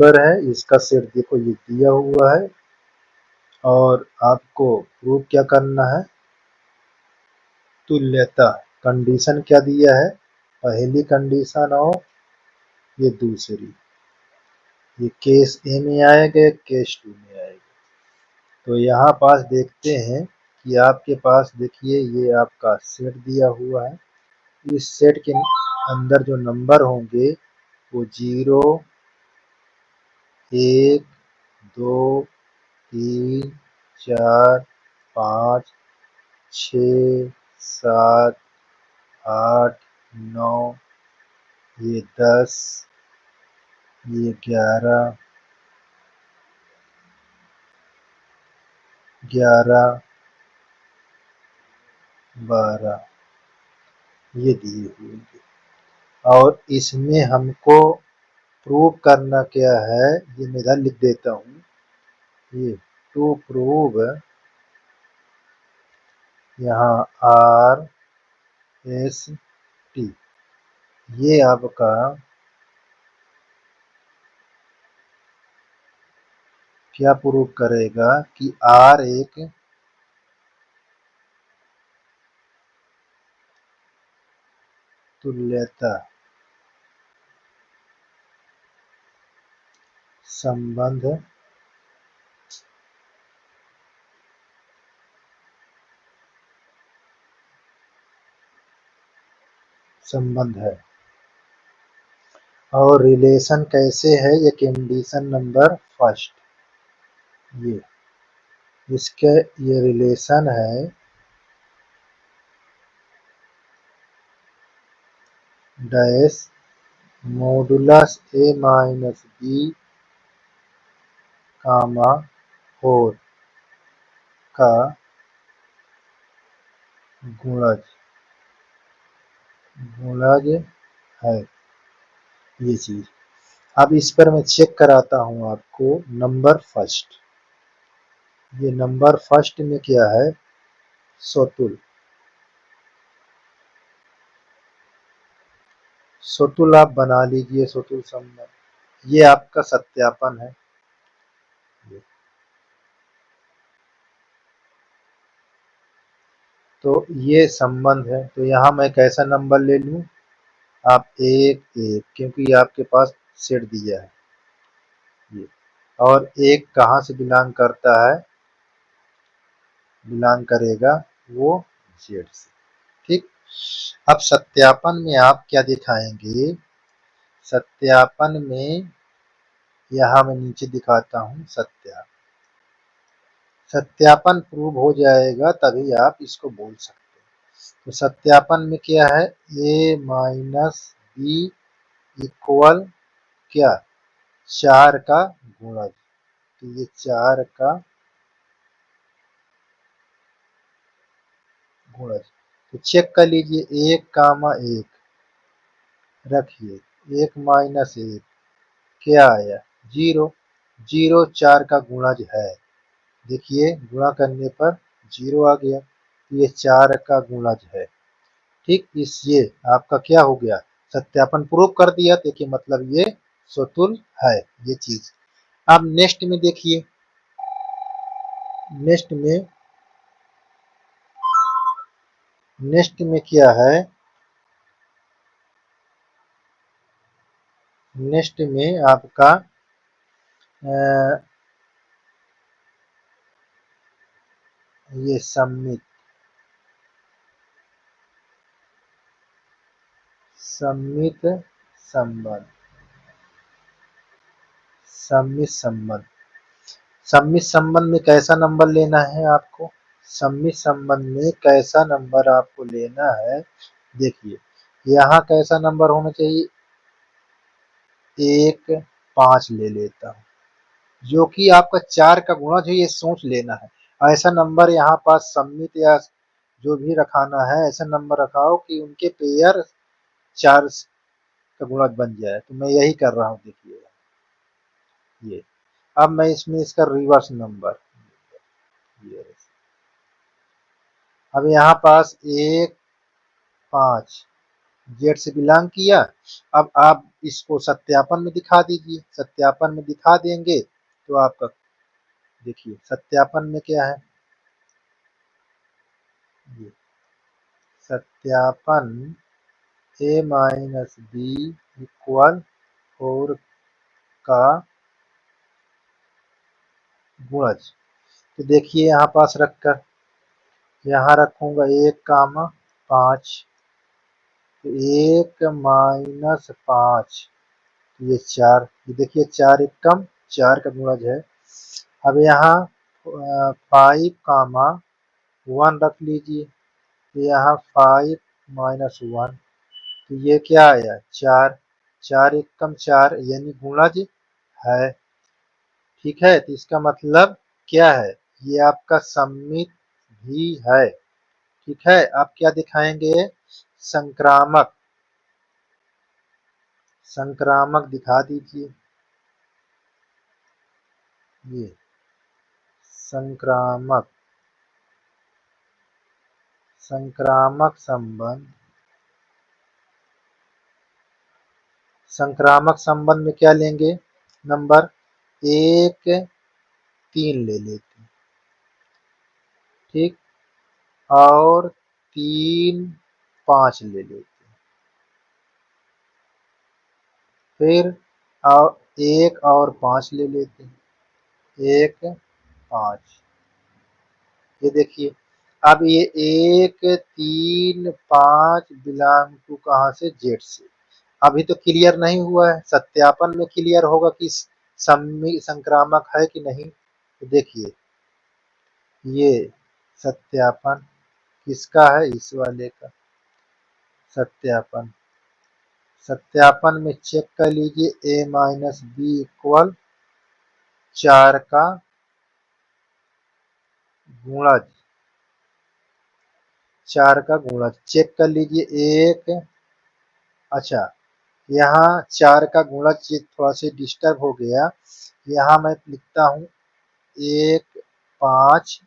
Number है इसका set देखो ये दिया हुआ है और आपको प्रूव क्या करना है, तुल्यता। कंडीशन क्या दिया है, पहली कंडीशन और ये दूसरी, ये केस ए में आएगा केस 2 में आएगा। तो यहाँ पास देखते हैं कि आपके पास देखिए ये आपका सेट दिया हुआ है, इस सेट के अंदर जो नंबर होंगे वो 0 1 2 3 4 5 6 7 8 9, ये 10, ये 11 12 ये दिए हुए हैं। और इसमें हमको प्रूव करना क्या है, ये मैं इधर लिख देता हूँ, ये टू प्रूव यहाँ आर एस टी, ये आपका क्या प्रूव करेगा कि आर एक तुल्यता संबंध है। और रिलेशन कैसे है, ये कंडीशन नंबर फर्स्ट, ये इसके ये रिलेशन है डैश मॉडुलस ए माइनस बी कामा 4 का गुणज है, ये चीज। अब इस पर मैं चेक कराता हूं आपको नंबर फर्स्ट, ये नंबर फर्स्ट में क्या है, सतुल आप बना लीजिए, सतुल संबंध, ये आपका सत्यापन है। तो ये संबंध है, तो यहाँ मैं कैसा नंबर ले लूं, आप एक एक, क्योंकि आपके पास सेट दिया है ये, और एक कहाँ से बिलोंग करता है, बिलोंग करेगा वो जेड से, ठीक। अब सत्यापन में आप क्या दिखाएंगे, सत्यापन में यहाँ मैं नीचे दिखाता हूँ सत्यापन प्रूव हो जाएगा तभी आप इसको बोल सकते हैं। तो सत्यापन में क्या है, ए माइनस बी इक्वल क्या, 4 का गुणज, तो ये 4 का गुणज, तो चेक कर लीजिए 1 कामा 1 रखिए, 1 माइनस 1 क्या आया, 0, 0 4 का गुणज है, देखिए गुणा करने पर 0 आ गया, ये 4 का गुणज है, ठीक। इस ये आपका क्या हो गया, सत्यापन प्रूव कर दिया, देखिए मतलब ये सतुल है ये चीज। अब नेक्स्ट में देखिए, नेक्स्ट में क्या है, नेक्स्ट में आपका ये सम्मित संबंध, सम्मित संबंध में कैसा नंबर लेना है आपको, सम्मित संबंध में कैसा नंबर आपको लेना है, देखिए यहाँ कैसा नंबर होना चाहिए, 1 5 ले लेता हूँ, जो कि आपका 4 का गुणज है, ये सोच लेना है। ऐसा नंबर यहाँ पास सम्मित या जो भी रखाना है, ऐसा नंबर रखाओ कि उनके पेयर 4 का गुणज बन जाए, तो मैं यही कर रहा हूँ, देखिए ये। अब मैं इसमें इसका रिवर्स नंबर, ये अब यहाँ पास 1 5 जेड से बिलोंग किया, अब आप इसको सत्यापन में दिखा दीजिए। सत्यापन में दिखा देंगे तो आपका देखिए सत्यापन में क्या है, ये सत्यापन a माइनस बी इक्वल 4 का गुणज। तो देखिए यहाँ पास रखकर यहाँ रखूंगा 1, 5, 1 - 5, ये 4, ये देखिए 4 एकम 4 का गुणज है। अब यहाँ 5, 1 रख लीजिए, तो यहाँ 5 - 1, तो ये क्या आया 4, 4 एकम 4 यानी गुणज है। ठीक है, तो इसका मतलब क्या है, ये आपका सममित भी है। ठीक है, आप क्या दिखाएंगे, संक्रामक, संक्रामक दिखा दीजिए। ये संक्रामक, संक्रामक संबंध, संक्रामक संबंध में क्या लेंगे, नंबर 1, 3 ले लेते हैं। ठीक, और 3, 5 ले लेते हैं। फिर 1 और 5 ले लेते हैं, 1, 5। ये देखिए, अब ये 1, 3, 5 बिलोंग टू कहाँ से, जेड से। अभी तो क्लियर नहीं हुआ है, सत्यापन में क्लियर होगा कि संक्रामक है कि नहीं। तो देखिए ये सत्यापन किसका है, इस वाले का सत्यापन। सत्यापन में चेक कर लीजिए a माइनस बी इक्वल 4 का गुणज, 4 का गुणज चेक कर लीजिए। एक, अच्छा यहाँ 4 का गुणज थोड़ा सा डिस्टर्ब हो गया, यहाँ मैं लिखता हूँ 1, 5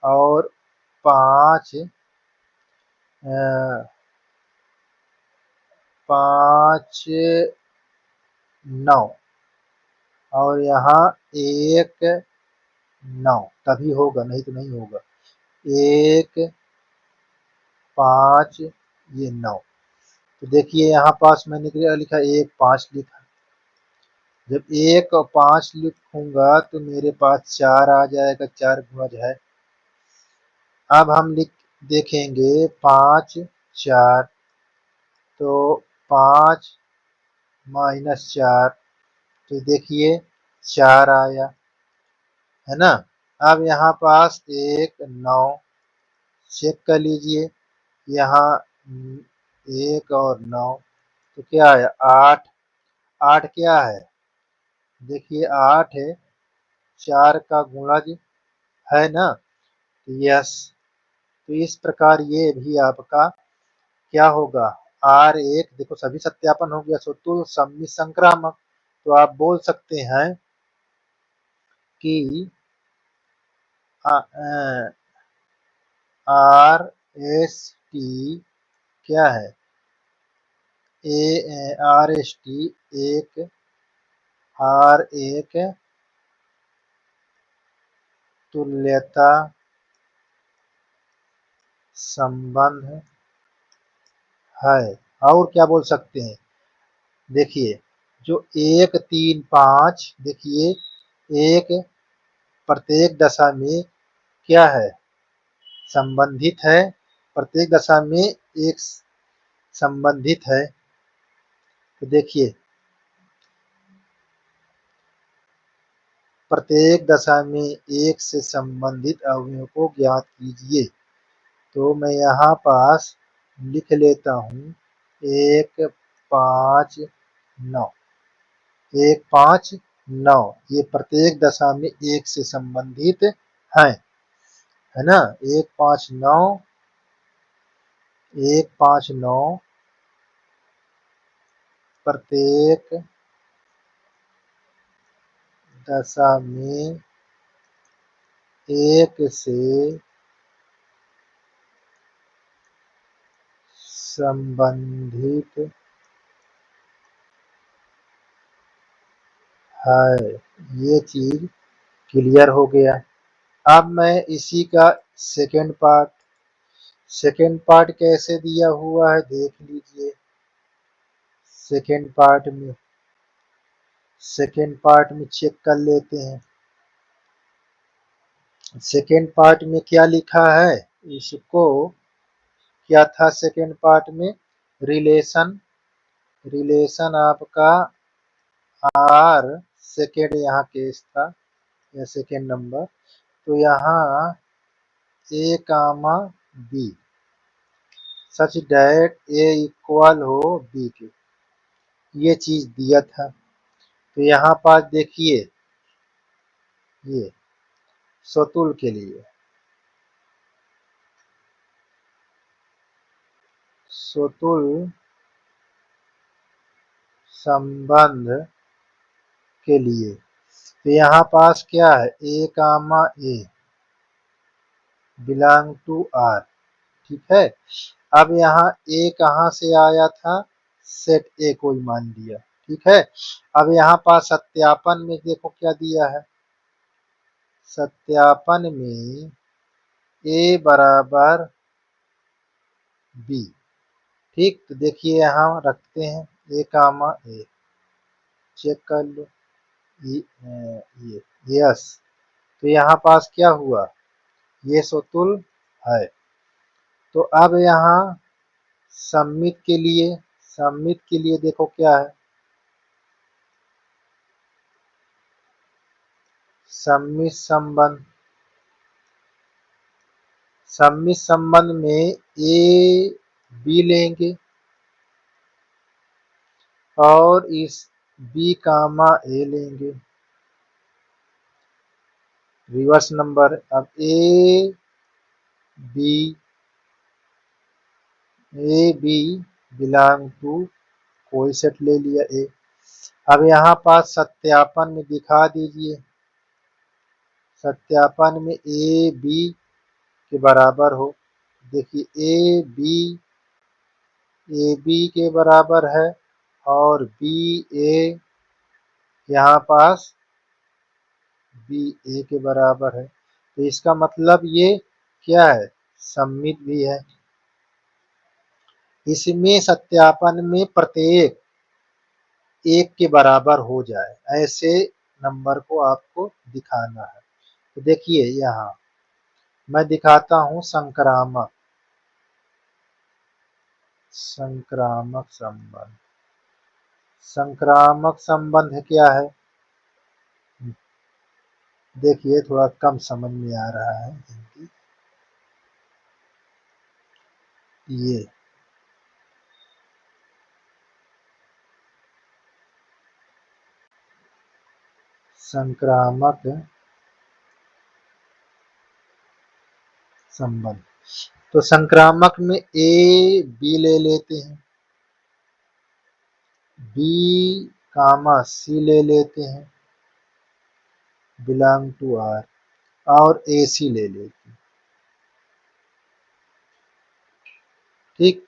और 5, 5, 9 और यहाँ 1, 9, तभी होगा नहीं तो नहीं होगा। 1, 5 ये 9, तो देखिए यहाँ पास मैंने लिखा 1, 5 लिखा। जब 1 और 5 लिखूंगा तो मेरे पास 4 आ जाएगा, 4 गुणज है। अब हम लिख देखेंगे 5, 4, तो 5 - 4, तो देखिए 4 आया, है ना। अब यहाँ पास 1, 9 चेक कर लीजिए, यहाँ 1 और 9, तो क्या आया 8, 8 क्या है, देखिए 8 है, 4 का गुणज है ना, यस। तो इस प्रकार ये भी आपका क्या होगा, R1, देखो सभी सत्यापन हो गया, सो तो सम्मित संक्रामक। तो आप बोल सकते हैं कि RST क्या है, RST एक R1 तुल्यता संबंध है। और क्या बोल सकते हैं, देखिए जो 1, 3, 5, देखिए एक प्रत्येक दशा में क्या है, संबंधित है, प्रत्येक दशा में एक संबंधित है। तो देखिए प्रत्येक दशा में एक से संबंधित अवयवों को ज्ञात कीजिए। तो मैं यहाँ पास लिख लेता हूँ 1, 5, 9, 1, 5, 9, ये प्रत्येक दशा में एक से संबंधित है ना। 1, 5, 9, 1, 5, 9 प्रत्येक दशा में एक से संबंधित है। ये चीज क्लियर हो गया। अब मैं इसी का सेकेंड पार्ट कैसे दिया हुआ है देख लीजिए। सेकेंड पार्ट में चेक कर लेते हैं। सेकेंड पार्ट में क्या लिखा है, इसको क्या था सेकेंड पार्ट में, रिलेशन रिलेशन आपका आर, सेकेंड यहाँ केस था या सेकेंड नंबर, तो यहाँ A comma B such that A equal हो बी के, ये चीज दिया था। तो यहाँ पास देखिए, ये सतुल के लिए, सतुल संबंध के लिए, तो यहाँ पास क्या है, ए कामा ए बिलोंग टू आर, ठीक है। अब यहाँ ए कहाँ से आया था, सेट ए को ही मान लिया, ठीक है। अब यहाँ पास सत्यापन में देखो क्या दिया है, सत्यापन में ए बराबर बी, ठीक। तो देखिए यहाँ रखते हैं ए कामा ए, चेक कर लो ये यस। तो यहाँ पास क्या हुआ, ये सतुल है। तो अब यहाँ सम्मित के लिए देखो क्या है, सम्मित संबंध में ए बी लेंगे और इस बी कामा ए लेंगे, रिवर्स नंबर। अब बी बी बिलोंग टू, कोई सेट ले लिया ए। अब यहाँ पास सत्यापन में दिखा दीजिए, सत्यापन में ए बी के बराबर हो, देखिए ए बी के बराबर है और बी ए, यहाँ पास बी ए के बराबर है। तो इसका मतलब ये क्या है, सम्मित भी है। इसमें सत्यापन में प्रत्येक एक के बराबर हो जाए, ऐसे नंबर को आपको दिखाना है। तो देखिए यहाँ मैं दिखाता हूँ संक्रामक संबंध। संक्रामक संबंध क्या है, देखिए थोड़ा कम समझ में आ रहा है हिंदी, ये संक्रामक संबंध। तो संक्रामक में ए बी ले लेते हैं, बी कामा सी ले लेते हैं बिलोंग टू आर, और ए सी ले लेते हैं, ठीक।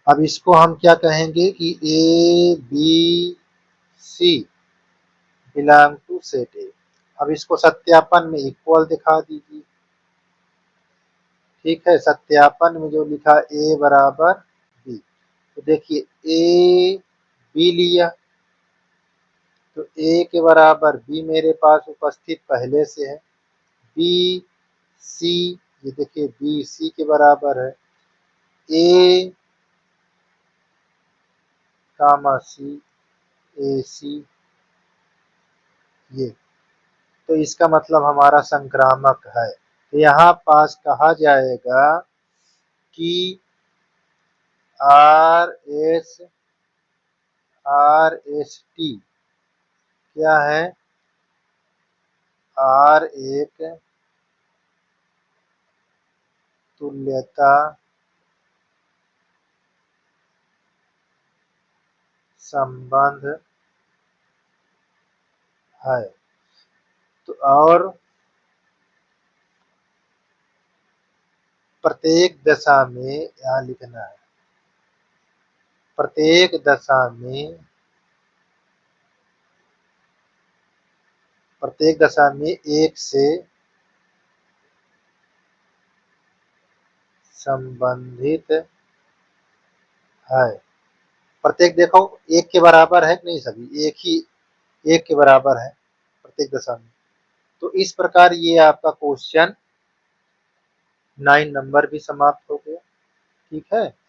अब इसको हम क्या कहेंगे कि A B C belong to set A. अब इसको सत्यापन में इक्वल दिखा दीजिए, ठीक है। सत्यापन में जो लिखा ए बराबर बी, तो देखिए ए बी लिया, तो ए के बराबर बी मेरे पास उपस्थित पहले से है, बी सी, ये देखिए बी सी के बराबर है, ए कामा सी ए सी, ये। तो इसका मतलब हमारा संक्रामक है। तो यहाँ पास कहा जाएगा कि आर एस टी क्या है, आर एक तुल्यता संबंध है। तो और प्रत्येक दशा में, यहाँ लिखना है, प्रत्येक दशा में प्रत्येक दशा में एक से संबंधित है। प्रत्येक देखो एक के बराबर है कि नहीं, सभी एक ही एक के बराबर है प्रत्येक दशा में। तो इस प्रकार ये आपका क्वेश्चन 9 नंबर भी समाप्त हो गया। ठीक है।